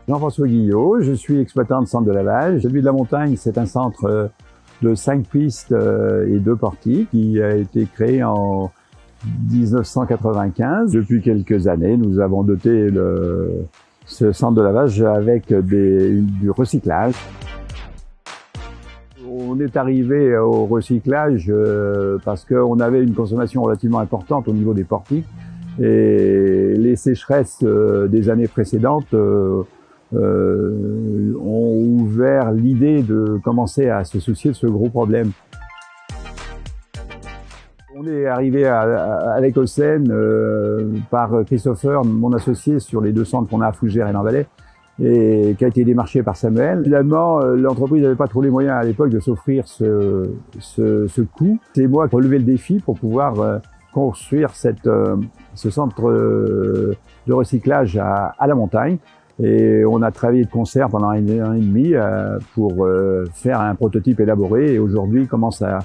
Jean-François Guillot, je suis exploitant de centre de lavage. Celui de la Montagne, c'est un centre de 5 pistes et 2 portiques qui a été créé en 1995. Depuis quelques années, nous avons doté ce centre de lavage avec du recyclage. On est arrivé au recyclage parce qu'on avait une consommation relativement importante au niveau des portiques et les sécheresses des années précédentes ont ouvert l'idée de commencer à se soucier de ce gros problème. On est arrivé avec Océane par Christopher, mon associé, sur les 2 centres qu'on a à Fougères et Lamballe, et qui a été démarché par Samuel. Finalement, l'entreprise n'avait pas trop les moyens à l'époque de s'offrir ce coût. C'est moi qui ai relevé le défi pour pouvoir construire ce centre de recyclage à la Montagne. Et on a travaillé de concert pendant 1 an et demi pour faire un prototype élaboré, et aujourd'hui commence à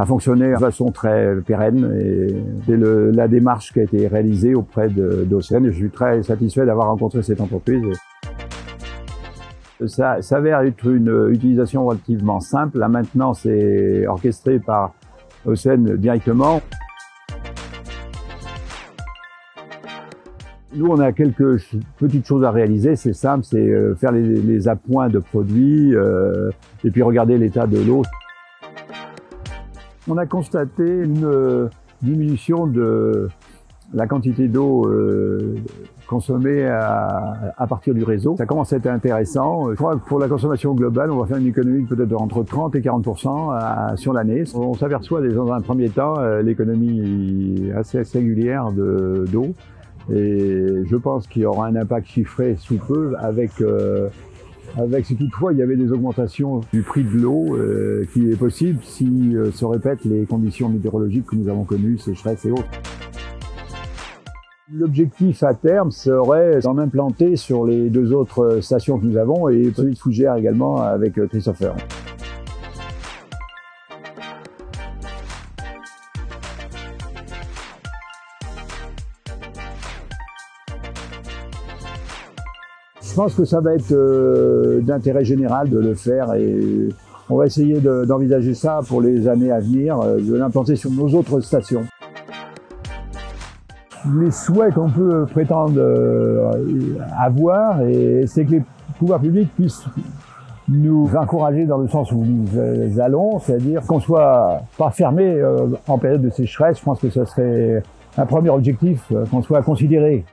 fonctionner de façon très pérenne. Et c'est la démarche qui a été réalisée auprès d'Océane, et je suis très satisfait d'avoir rencontré cette entreprise. Ça s'avère être une utilisation relativement simple. La maintenance est orchestrée par Océane directement. Nous, on a quelques petites choses à réaliser, c'est simple, c'est faire les appoints de produits et puis regarder l'état de l'eau. On a constaté une diminution de la quantité d'eau consommée à partir du réseau. Ça commence à être intéressant. Je crois que pour la consommation globale, on va faire une économie peut-être entre 30 et 40% sur l'année. On s'aperçoit dans un premier temps l'économie assez singulière d'eau. Et je pense qu'il y aura un impact chiffré sous peu avec si toutefois il y avait des augmentations du prix de l'eau qui est possible si se répètent les conditions météorologiques que nous avons connues, sécheresse et autres. L'objectif à terme serait d'en implanter sur les 2 autres stations que nous avons et celui de Fougères également avec Christopher. Je pense que ça va être d'intérêt général de le faire et on va essayer d'envisager ça pour les années à venir, de l'implanter sur nos autres stations. Les souhaits qu'on peut prétendre avoir, c'est que les pouvoirs publics puissent nous encourager dans le sens où nous allons, c'est-à-dire qu'on soit pas fermé en période de sécheresse. Je pense que ce serait un premier objectif qu'on soit considéré.